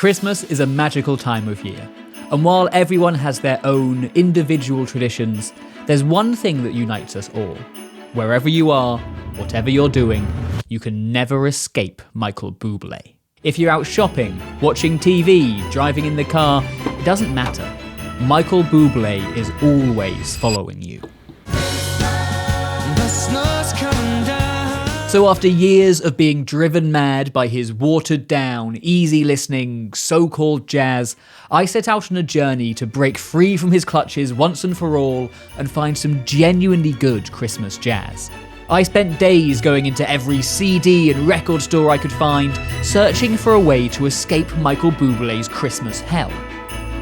Christmas is a magical time of year, and while everyone has their own individual traditions, there's one thing that unites us all. Wherever you are, whatever you're doing, you can never escape Michael Bublé. If you're out shopping, watching TV, driving in the car, it doesn't matter. Michael Bublé is always following you. So after years of being driven mad by his watered-down, easy-listening, so-called jazz, I set out on a journey to break free from his clutches once and for all and find some genuinely good Christmas jazz. I spent days going into every CD and record store I could find, searching for a way to escape Michael Bublé's Christmas hell.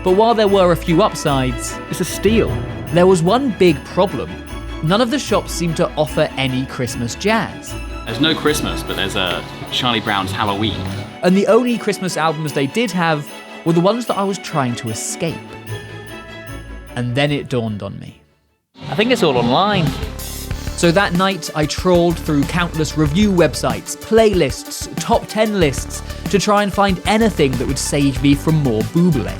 But while there were a few upsides, it's a steal. There was one big problem. None of the shops seemed to offer any Christmas jazz. There's no Christmas, but there's Charlie Brown's Halloween. And the only Christmas albums they did have were the ones that I was trying to escape. And then it dawned on me. I think it's all online. So that night, I trawled through countless review websites, playlists, top 10 lists, to try and find anything that would save me from more Bublé.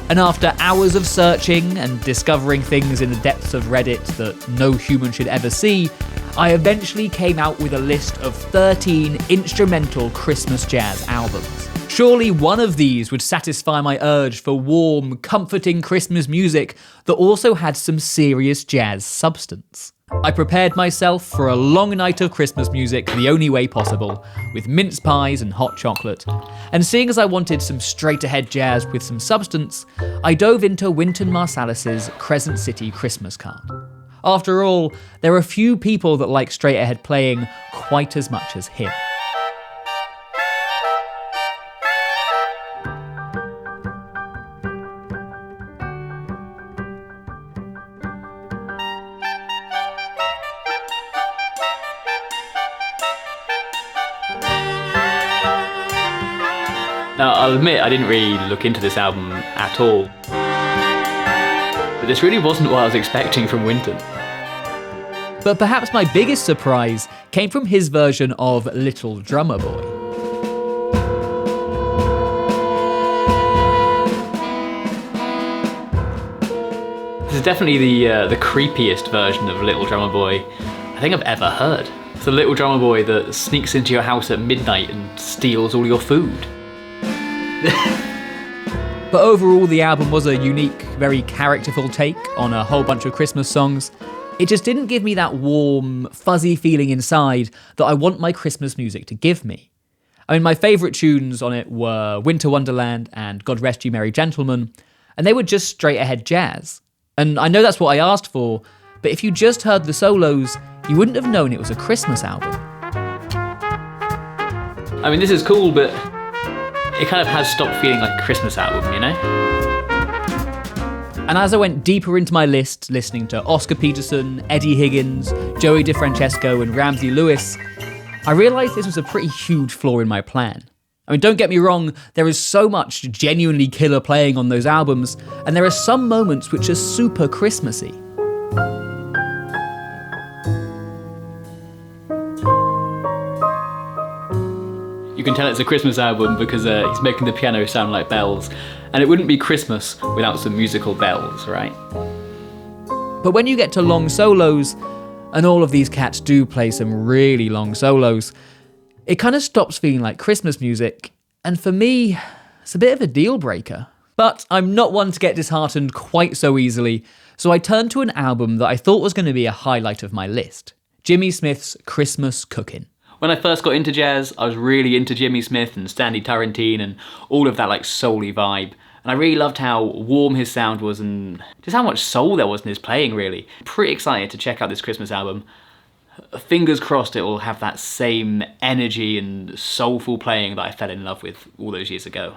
And after hours of searching and discovering things in the depths of Reddit that no human should ever see, I eventually came out with a list of 13 instrumental Christmas jazz albums. Surely one of these would satisfy my urge for warm, comforting Christmas music that also had some serious jazz substance. I prepared myself for a long night of Christmas music the only way possible, with mince pies and hot chocolate. And seeing as I wanted some straight-ahead jazz with some substance, I dove into Wynton Marsalis's Crescent City Christmas Card. After all, there are few people that like straight-ahead playing quite as much as him. Now, I'll admit I didn't really look into this album at all. But this really wasn't what I was expecting from Wynton. But perhaps my biggest surprise came from his version of Little Drummer Boy. This is definitely the creepiest version of Little Drummer Boy I think I've ever heard. It's the little drummer boy that sneaks into your house at midnight and steals all your food. But overall, the album was a unique, very characterful take on a whole bunch of Christmas songs. It just didn't give me that warm, fuzzy feeling inside that I want my Christmas music to give me. I mean, my favourite tunes on it were Winter Wonderland and God Rest You Merry Gentlemen, and they were just straight-ahead jazz. And I know that's what I asked for, but if you just heard the solos, you wouldn't have known it was a Christmas album. I mean, this is cool, but it kind of has stopped feeling like a Christmas album, you know? And as I went deeper into my list, listening to Oscar Peterson, Eddie Higgins, Joey DeFrancesco and Ramsey Lewis, I realised this was a pretty huge flaw in my plan. I mean, don't get me wrong, there is so much genuinely killer playing on those albums, and there are some moments which are super Christmassy. You can tell it's a Christmas album because he's making the piano sound like bells, and it wouldn't be Christmas without some musical bells, right? But when you get to long solos, and all of these cats do play some really long solos, it kind of stops feeling like Christmas music, and for me, it's a bit of a deal breaker. But I'm not one to get disheartened quite so easily, so I turned to an album that I thought was going to be a highlight of my list, Jimmy Smith's Christmas Cookin'. When I first got into jazz, I was really into Jimmy Smith and Stanley Turrentine and all of that like soul-y vibe. And I really loved how warm his sound was and just how much soul there was in his playing, really. Pretty excited to check out this Christmas album. Fingers crossed it will have that same energy and soulful playing that I fell in love with all those years ago.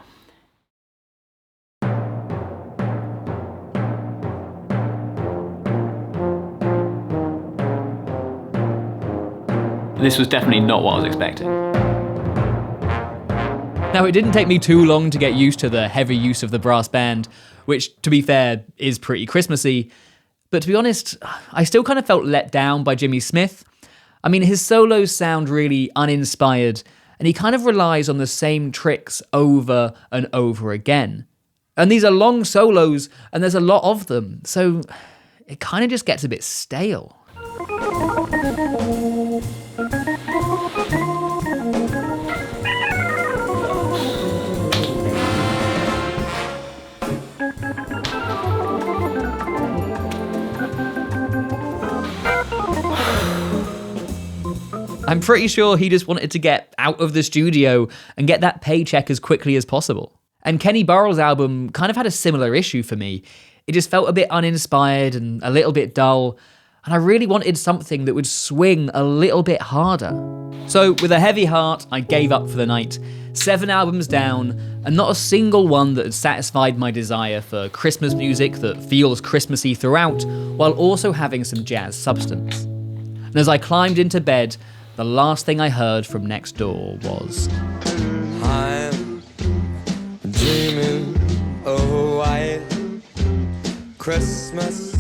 This was definitely not what I was expecting. Now, it didn't take me too long to get used to the heavy use of the brass band, which, to be fair, is pretty Christmassy. But to be honest, I still kind of felt let down by Jimmy Smith. I mean, his solos sound really uninspired, and he kind of relies on the same tricks over and over again. And these are long solos, and there's a lot of them, so it kind of just gets a bit stale. I'm pretty sure he just wanted to get out of the studio and get that paycheck as quickly as possible. And Kenny Burrell's album kind of had a similar issue for me. It just felt a bit uninspired and a little bit dull, and I really wanted something that would swing a little bit harder. So with a heavy heart, I gave up for the night. 7 albums down, and not a single one that had satisfied my desire for Christmas music that feels Christmassy throughout, while also having some jazz substance. And as I climbed into bed, the last thing I heard from next door was... I'm dreaming of a white Christmas.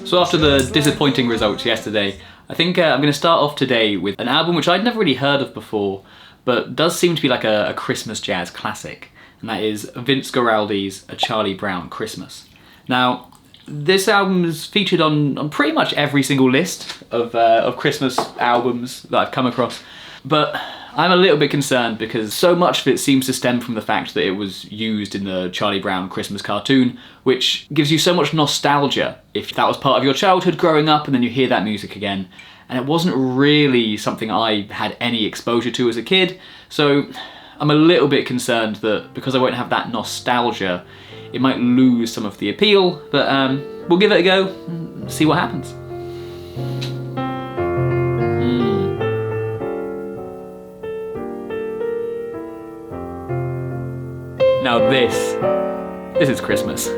So after the disappointing results yesterday, I think I'm going to start off today with an album which I'd never really heard of before, but does seem to be like a Christmas jazz classic, and that is Vince Guaraldi's A Charlie Brown Christmas. Now, this album is featured on pretty much every single list of Christmas albums that I've come across, but I'm a little bit concerned because so much of it seems to stem from the fact that it was used in the Charlie Brown Christmas cartoon, which gives you so much nostalgia if that was part of your childhood growing up and then you hear that music again. And it wasn't really something I had any exposure to as a kid, so I'm a little bit concerned that because I won't have that nostalgia, it might lose some of the appeal, but we'll give it a go and see what happens. Now this is Christmas.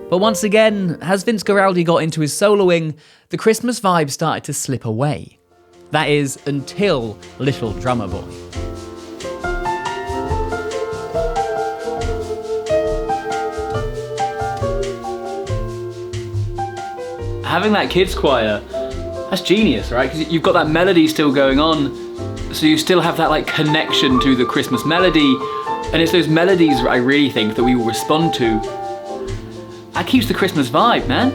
But once again, as Vince Guaraldi got into his soloing, the Christmas vibe started to slip away. That is, until Little Drummer Boy. Having that kids choir, that's genius, right? Because you've got that melody still going on, so you still have that like connection to the Christmas melody, and it's those melodies I really think that we will respond to. That keeps the Christmas vibe, man.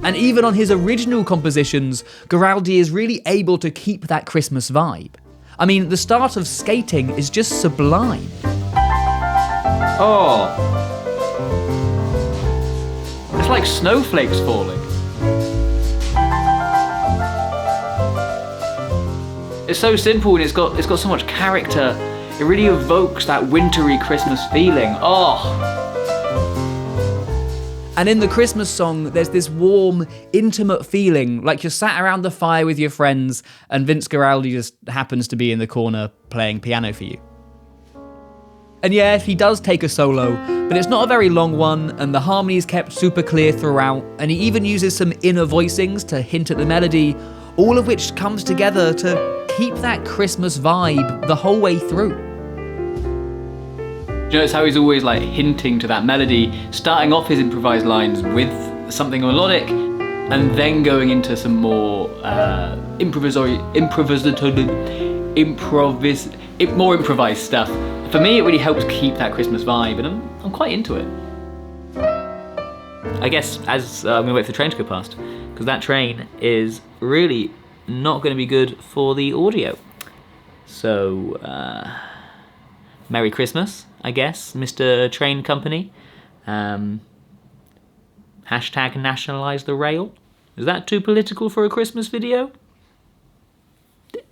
And even on his original compositions, Guaraldi is really able to keep that Christmas vibe. I mean, the start of Skating is just sublime. Oh. It's like snowflakes falling. It's so simple and it's got so much character. It really evokes that wintry Christmas feeling. Oh. And in the Christmas song, there's this warm, intimate feeling, like you're sat around the fire with your friends and Vince Guaraldi just happens to be in the corner playing piano for you. And yeah, he does take a solo, but it's not a very long one, and the harmony's kept super clear throughout, and he even uses some inner voicings to hint at the melody, all of which comes together to keep that Christmas vibe the whole way through. You notice how he's always like hinting to that melody, starting off his improvised lines with something melodic, and then going into some more more improvised stuff. For me, it really helps keep that Christmas vibe, and I'm quite into it. I guess as I'm gonna wait for the train to go past, because that train is really not going to be good for the audio. So, Merry Christmas, I guess, Mr. Train Company. Hashtag nationalise the rail. Is that too political for a Christmas video?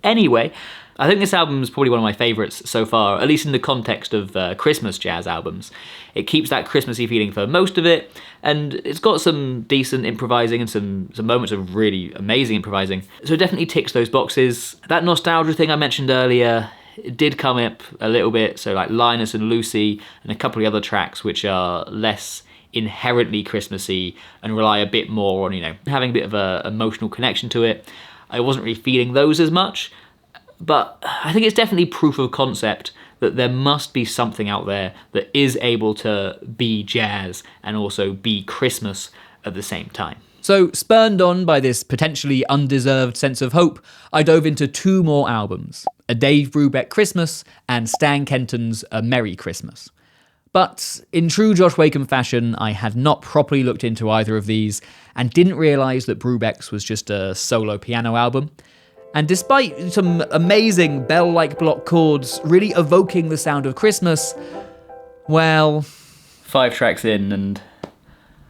Anyway, I think this album is probably one of my favourites so far, at least in the context of Christmas jazz albums. It keeps that Christmassy feeling for most of it, and it's got some decent improvising and some moments of really amazing improvising. So it definitely ticks those boxes. That nostalgia thing I mentioned earlier, it did come up a little bit, so like Linus and Lucy and a couple of other tracks which are less inherently Christmassy and rely a bit more on, having a bit of a emotional connection to it. I wasn't really feeling those as much, but I think it's definitely proof of concept that there must be something out there that is able to be jazz and also be Christmas at the same time. So, spurned on by this potentially undeserved sense of hope, I dove into 2 more albums, a Dave Brubeck Christmas and Stan Kenton's A Merry Christmas. But in true Josh Wacom fashion, I had not properly looked into either of these and didn't realise that Brubeck's was just a solo piano album. And despite some amazing bell-like block chords really evoking the sound of Christmas, well... 5 tracks in and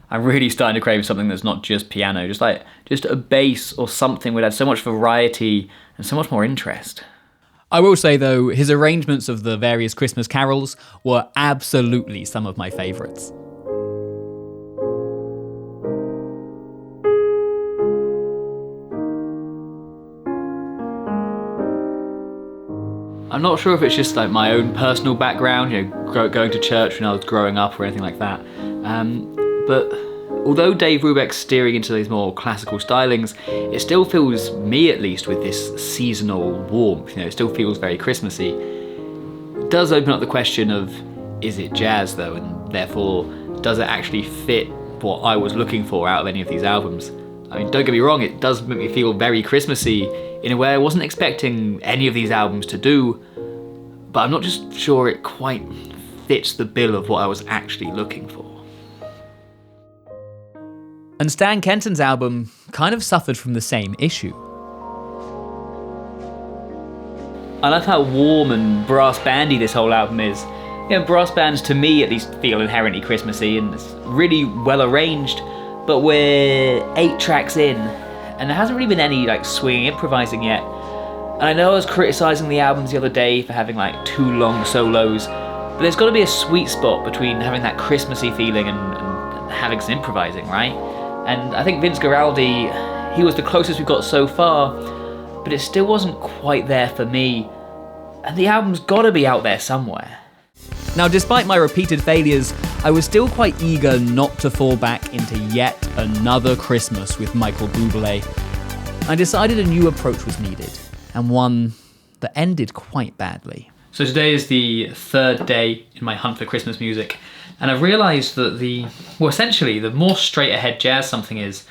I'm really starting to crave something that's not just piano, just a bass or something would add so much variety and so much more interest. I will say though, his arrangements of the various Christmas carols were absolutely some of my favourites. I'm not sure if it's just like my own personal background, going to church when I was growing up or anything like that. But although Dave Brubeck's steering into these more classical stylings, it still fills me at least with this seasonal warmth. It still feels very Christmassy. It does open up the question of, is it jazz though? And therefore, does it actually fit what I was looking for out of any of these albums? I mean, don't get me wrong, it does make me feel very Christmassy in a way I wasn't expecting any of these albums to do, but I'm not just sure it quite fits the bill of what I was actually looking for. And Stan Kenton's album kind of suffered from the same issue. I love how warm and brass bandy this whole album is. Brass bands to me at least feel inherently Christmassy and it's really well arranged, but we're 8 tracks in and there hasn't really been any swinging improvising yet. And I know I was criticising the albums the other day for having too long solos, but there's got to be a sweet spot between having that Christmassy feeling and having some improvising, right? And I think Vince Guaraldi, he was the closest we've got so far, but it still wasn't quite there for me. And the album's got to be out there somewhere. Now, despite my repeated failures, I was still quite eager not to fall back into yet another Christmas with Michael Bublé. I decided a new approach was needed, and one that ended quite badly. So today is the 3rd day in my hunt for Christmas music, and I've realised that essentially, the more straight-ahead jazz something is,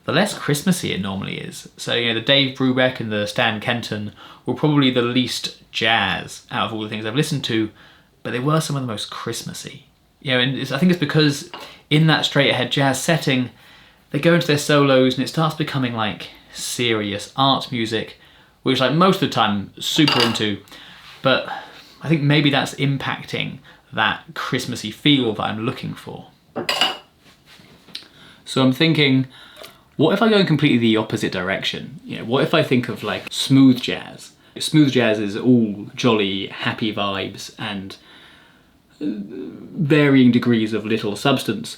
the less Christmassy it normally is. So, the Dave Brubeck and the Stan Kenton were probably the least jazz out of all the things I've listened to, but they were some of the most Christmassy. And I think it's because in that straight-ahead jazz setting, they go into their solos and it starts becoming serious art music, which most of the time super into, but I think maybe that's impacting that Christmassy feel that I'm looking for. So I'm thinking, what if I go in completely the opposite direction? What if I think of smooth jazz? Smooth jazz is all jolly, happy vibes and varying degrees of little substance.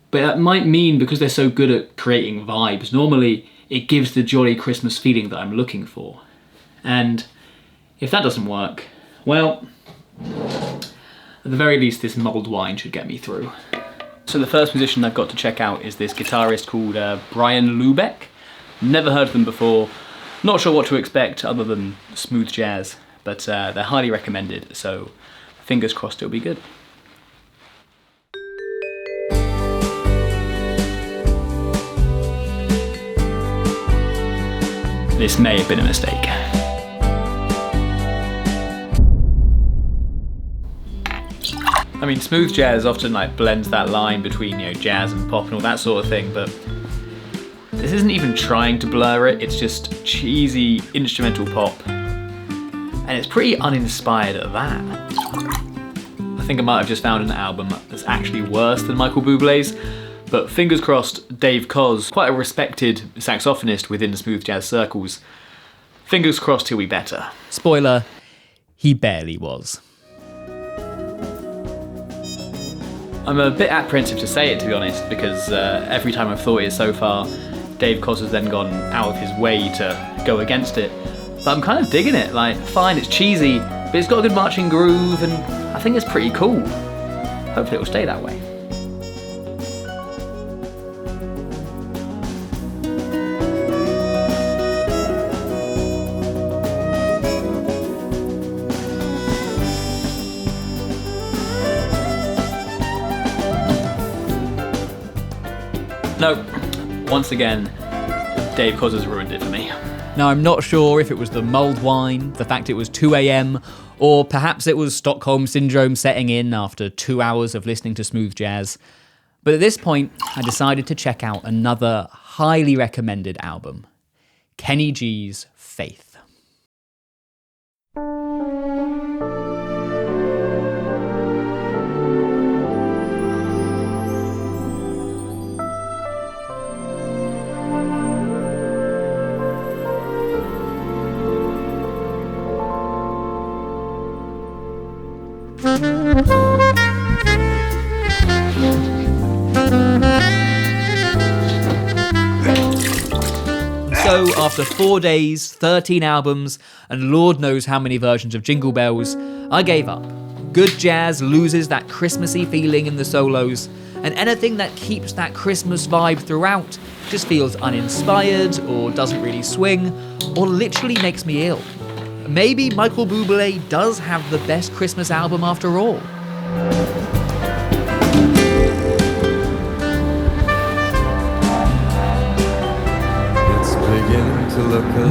But that might mean, because they're so good at creating vibes, normally it gives the jolly Christmas feeling that I'm looking for. And if that doesn't work, well, at the very least this mulled wine should get me through. So the first musician I've got to check out is this guitarist called Brian Lubeck. Never heard of them before, not sure what to expect other than smooth jazz, but they're highly recommended, so fingers crossed it'll be good. This may have been a mistake. I mean, smooth jazz often blends that line between jazz and pop and all that sort of thing, but this isn't even trying to blur it, it's just cheesy instrumental pop. And it's pretty uninspired at that. I think I might have just found an album that's actually worse than Michael Bublé's, but fingers crossed, Dave Koz, quite a respected saxophonist within the smooth jazz circles, fingers crossed he'll be better. Spoiler, he barely was. I'm a bit apprehensive to say it, to be honest, because every time I've thought it so far, Dave Koz has then gone out of his way to go against it. But I'm kind of digging it, fine, it's cheesy, but it's got a good marching groove, and I think it's pretty cool. Hopefully it'll stay that way. No, once again, Dave Koz has ruined it for me. Now, I'm not sure if it was the mulled wine, the fact it was 2 a.m, or perhaps it was Stockholm Syndrome setting in after 2 hours of listening to smooth jazz. But at this point, I decided to check out another highly recommended album, Kenny G's Faith. So, after 4 days, 13 albums, and Lord knows how many versions of Jingle Bells, I gave up. Good jazz loses that Christmassy feeling in the solos, and anything that keeps that Christmas vibe throughout just feels uninspired, or doesn't really swing, or literally makes me ill. Maybe Michael Bublé does have the best Christmas album after all.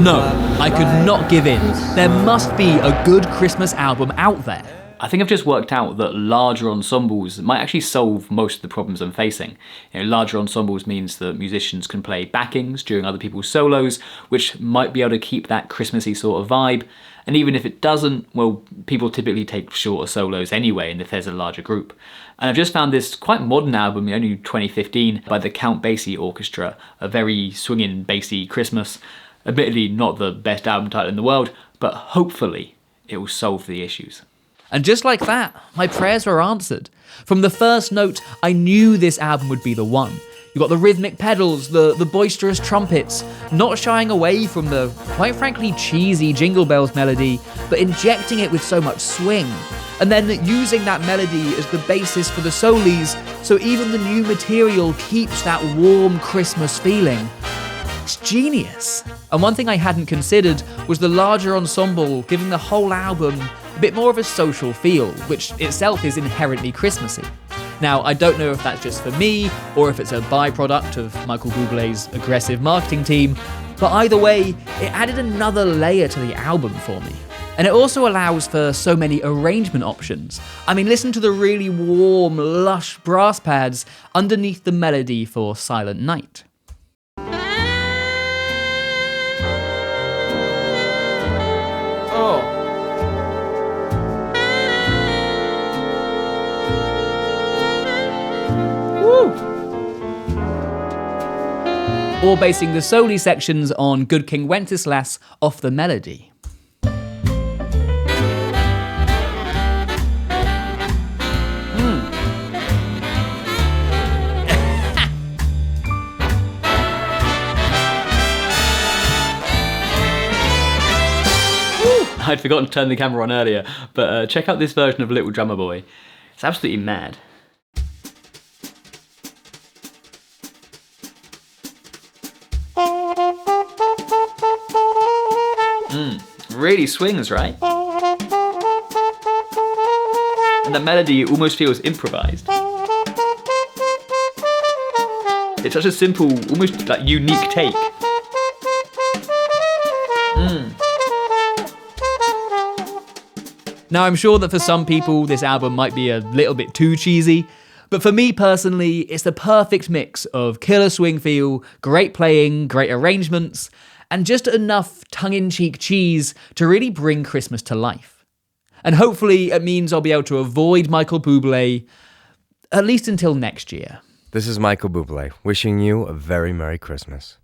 No, I could not give in. There must be a good Christmas album out there. I think I've just worked out that larger ensembles might actually solve most of the problems I'm facing. Larger ensembles means that musicians can play backings during other people's solos, which might be able to keep that Christmassy sort of vibe. And even if it doesn't, well, people typically take shorter solos anyway, and if there's a larger group. And I've just found this quite modern album, only 2015, by the Count Basie Orchestra, a very swinging, bassy Christmas. Admittedly, not the best album title in the world, but hopefully it will solve the issues. And just like that, my prayers were answered. From the first note, I knew this album would be the one. You got the rhythmic pedals, the boisterous trumpets, not shying away from the, quite frankly, cheesy Jingle Bells melody, but injecting it with so much swing. And then using that melody as the basis for the solis, so even the new material keeps that warm Christmas feeling. It's genius. And one thing I hadn't considered was the larger ensemble giving the whole album a bit more of a social feel, which itself is inherently Christmassy. Now, I don't know if that's just for me, or if it's a byproduct of Michael Bublé's aggressive marketing team, but either way, it added another layer to the album for me. And it also allows for so many arrangement options. I mean, listen to the really warm, lush brass pads underneath the melody for Silent Night. Or basing the soli sections on Good King Wenceslas off the melody. I'd forgotten to turn the camera on earlier, but check out this version of Little Drummer Boy. It's absolutely mad. Really swings, right? And the melody almost feels improvised. It's such a simple, almost like unique take. Now, I'm sure that for some people this album might be a little bit too cheesy, but for me personally, it's the perfect mix of killer swing feel, great playing, great arrangements, and just enough tongue-in-cheek cheese to really bring Christmas to life. And hopefully it means I'll be able to avoid Michael Bublé, at least until next year. This is Michael Bublé, wishing you a very Merry Christmas.